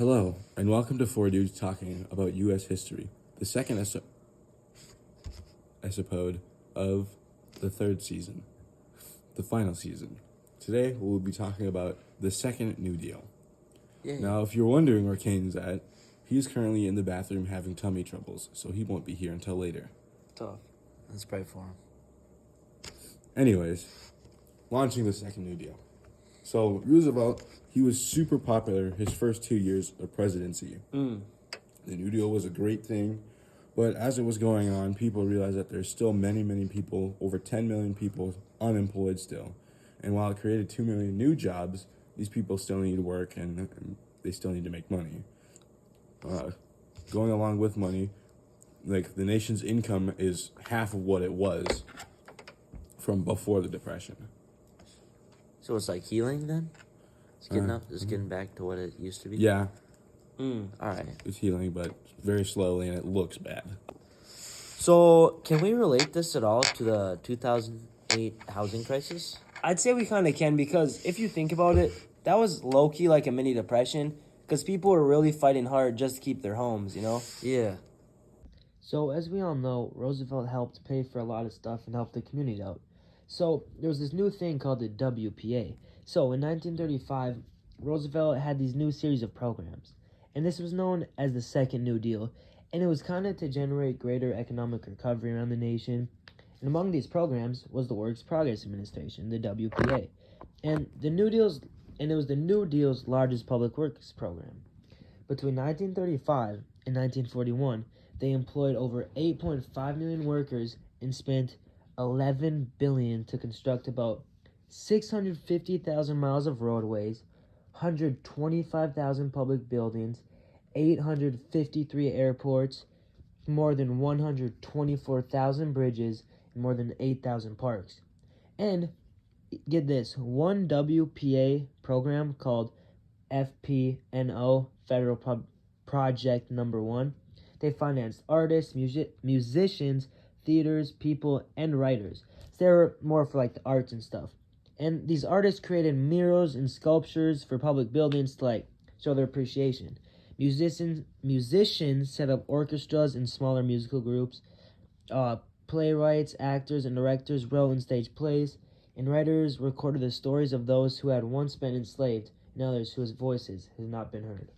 Hello, and welcome to Four Dudes Talking about U.S. history, the second episode of the third season, the final season. Today, we'll be talking about the second New Deal. Yay. Now, if you're wondering where Kane's at, he's currently in the bathroom having tummy troubles, so he won't be here until later. Tough. Let's pray for him. Anyways, launching the second New Deal. So, Roosevelt, he was super popular his first 2 years of presidency. The New Deal was a great thing, but as it was going on, people realized that there's still many, many people, over 10 million people, unemployed still. And while it created 2 million new jobs, these people still need work and they still need to make money. Going along with money, like the nation's income is half of what it was from before the Depression. So it's like healing then? It's getting back to what it used to be? Yeah, All right. it's healing, but very slowly, and it looks bad. So can we relate this at all to the 2008 housing crisis? I'd say we kind of can, because if you think about it, that was low-key like a mini depression, because people were really fighting hard just to keep their homes, you know? Yeah. So, as we all know, Roosevelt helped pay for a lot of stuff and help the community out. So, there was this new thing called the WPA. So, in 1935, Roosevelt had these new series of programs, and this was known as the Second New Deal, and it was kind of to generate greater economic recovery around the nation. And among these programs was the Works Progress Administration, the WPA, and it was the New Deal's largest public works program. Between 1935 and 1941, they employed over 8.5 million workers and spent $11 billion to construct about 650,000 miles of roadways, 125,000 public buildings, 853 airports, more than 124,000 bridges, and more than 8,000 parks. And get this, one WPA program called FPNO, Federal Project Number 1, they financed artists, musicians, theaters, people, and writers. So they were more for like the arts and stuff. And these artists created murals and sculptures for public buildings to like show their appreciation. Musicians set up orchestras and smaller musical groups. Playwrights, actors, and directors wrote and staged plays. And writers recorded the stories of those who had once been enslaved and others whose voices had not been heard.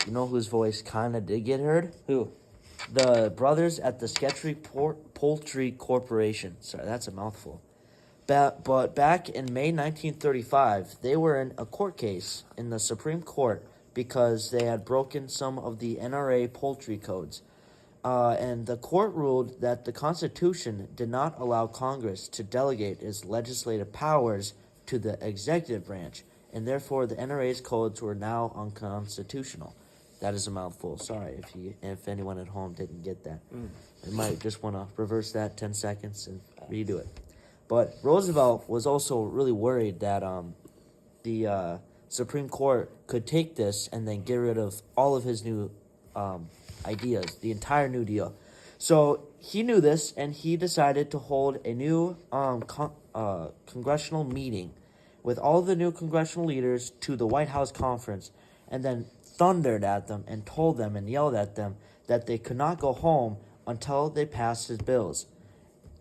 You know whose voice kind of did get heard? Who? The brothers at the Sketchy Poultry Corporation. Sorry, that's a mouthful. But back in May 1935, they were in a court case in the Supreme Court because they had broken some of the NRA poultry codes. And the court ruled that the Constitution did not allow Congress to delegate its legislative powers to the executive branch, and therefore the NRA's codes were now unconstitutional. That is a mouthful. Sorry if anyone at home didn't get that. You might just want to reverse that 10 seconds and redo it. But Roosevelt was also really worried that the Supreme Court could take this and then get rid of all of his new ideas, the entire New Deal. So he knew this, and he decided to hold a new congressional meeting with all the new congressional leaders to the White House conference, and then thundered at them and told them and yelled at them that they could not go home until they passed his bills.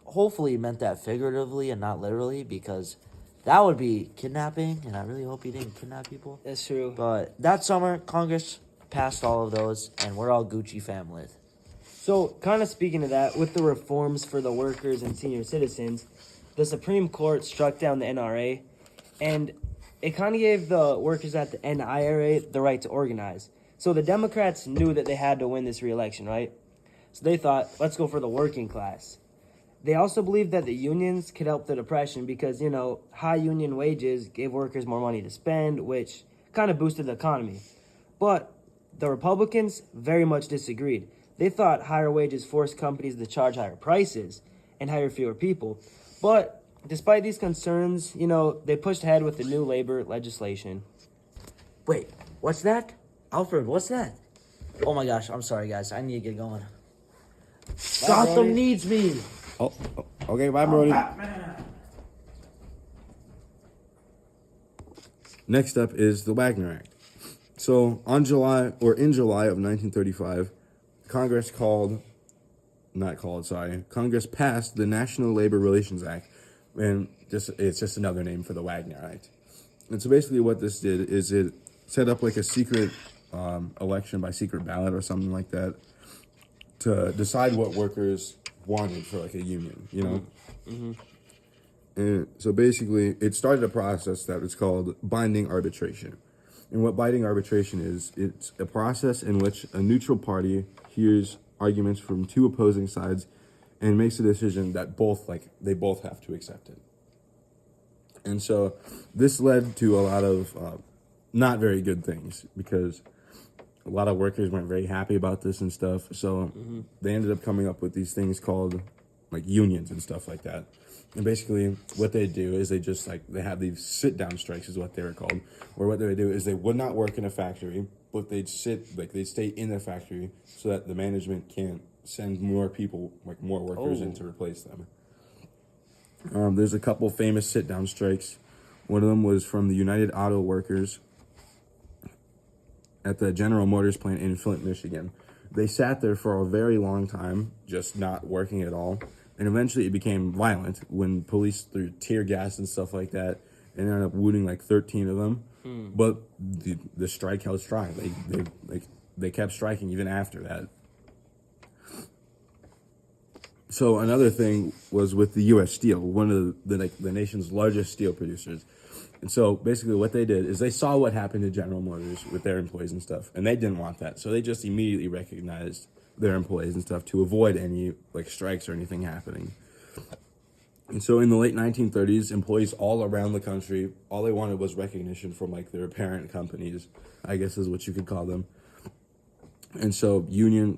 Hopefully he meant that figuratively and not literally, because that would be kidnapping, and I really hope he didn't kidnap people. That's true. But that summer, Congress passed all of those, and we're all Gucci family. So, kind of speaking of that, with the reforms for the workers and senior citizens, the Supreme Court struck down the NRA, and it kind of gave the workers at the NIRA the right to organize. So the Democrats knew that they had to win this re-election, right? So they thought, let's go for the working class. They also believed that the unions could help the Depression because, you know, high union wages gave workers more money to spend, which kind of boosted the economy. But the Republicans very much disagreed. They thought higher wages forced companies to charge higher prices and hire fewer people. But despite these concerns, you know, they pushed ahead with the new labor legislation. Wait, what's that? Alfred, what's that? Oh my gosh, I'm sorry, guys. I need to get going. Gotham needs me. Oh, okay, bye, Brody. Next up is the Wagner Act. So in July of 1935, Congress passed the National Labor Relations Act, and it's just another name for the Wagner Act. And so basically, what this did is it set up like a secret election by secret ballot or something like that to decide what workers wanted for like a union, you know. And so basically, it started a process that was called binding arbitration. And what binding arbitration is, it's a process in which a neutral party hears arguments from two opposing sides and makes a decision that they both have to accept it. And so this led to a lot of not very good things because a lot of workers weren't very happy about this and stuff. So they ended up coming up with these things called like unions and stuff like that. And basically what they do is they have these sit down strikes is what they were called, where what they would do is they would not work in a factory, but they'd stay in the factory so that the management can't send more people, like more workers in to replace them. There's a couple famous sit down strikes. One of them was from the United Auto Workers at the General Motors plant in Flint, Michigan. They sat there for a very long time, just not working at all. And eventually it became violent when police threw tear gas and stuff like that and ended up wounding like 13 of them. But the strike held strong. They kept striking even after that. So another thing was with the U.S. Steel, one of the nation's largest steel producers. And so basically what they did is they saw what happened to General Motors with their employees and stuff, and they didn't want that. So they just immediately recognized their employees and stuff to avoid any like strikes or anything happening. And so in the late 1930s, employees all around the country, all they wanted was recognition from like their parent companies, I guess is what you could call them. And so union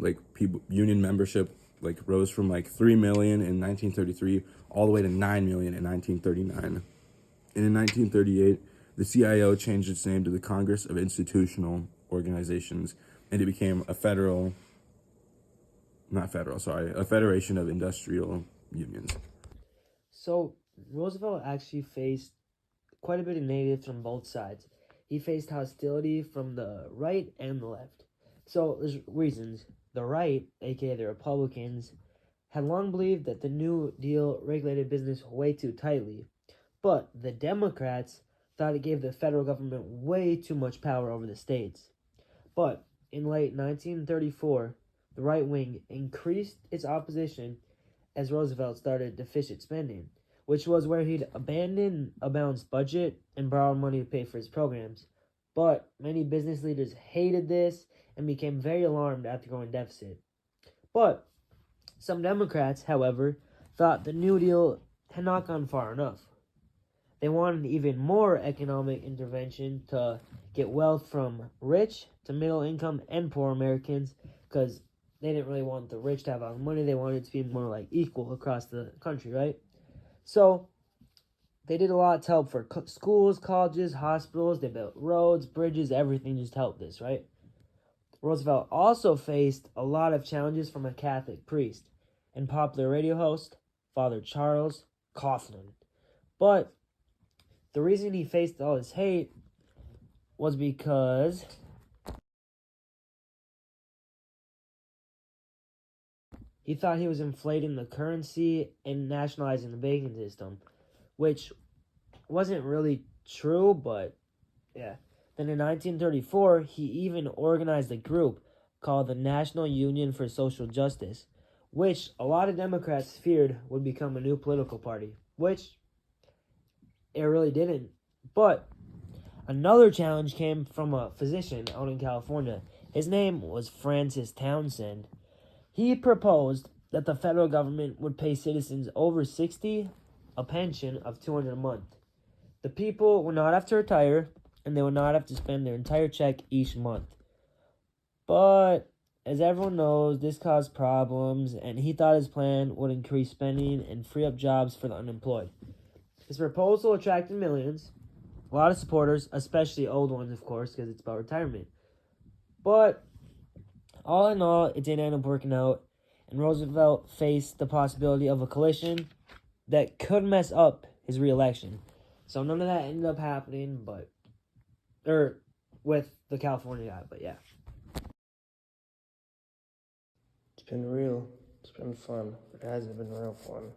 membership like rose from like 3 million in 1933 all the way to 9 million in 1939. And in 1938, the CIO changed its name to the Congress of Institutional Organizations, and it became a Federation of Industrial Unions. So Roosevelt actually faced quite a bit of negatives from both sides. He faced hostility from the right and the left. So there's reasons. The right, aka the Republicans, had long believed that the New Deal regulated business way too tightly, but the Democrats thought it gave the federal government way too much power over the states. But in late 1934, the right wing increased its opposition as Roosevelt started deficit spending, which was where he'd abandon a balanced budget and borrow money to pay for his programs. But many business leaders hated this and became very alarmed at the growing deficit. But some Democrats, however, thought the New Deal had not gone far enough. They wanted even more economic intervention to get wealth from rich to middle income and poor Americans, because they didn't really want the rich to have all the money. They wanted it to be more like equal across the country, right? So they did a lot to help for schools, colleges, hospitals. They built roads, bridges, everything just helped this, right? Roosevelt also faced a lot of challenges from a Catholic priest and popular radio host, Father Charles Coughlin. But the reason he faced all this hate was because he thought he was inflating the currency and nationalizing the banking system, which wasn't really true, but yeah. Then in 1934, he even organized a group called the National Union for Social Justice, which a lot of Democrats feared would become a new political party, which it really didn't. But another challenge came from a physician out in California. His name was Francis Townsend. He proposed that the federal government would pay citizens over 60 a pension of $200 a month. The people would not have to retire, and they would not have to spend their entire check each month. But as everyone knows, this caused problems, and he thought his plan would increase spending and free up jobs for the unemployed. His proposal attracted millions, a lot of supporters, especially old ones, of course, because it's about retirement. But all in all, it didn't end up working out, and Roosevelt faced the possibility of a coalition that could mess up his re-election. So none of that ended up happening, with the California guy, but yeah. It's been real. It's been fun. It hasn't been real fun.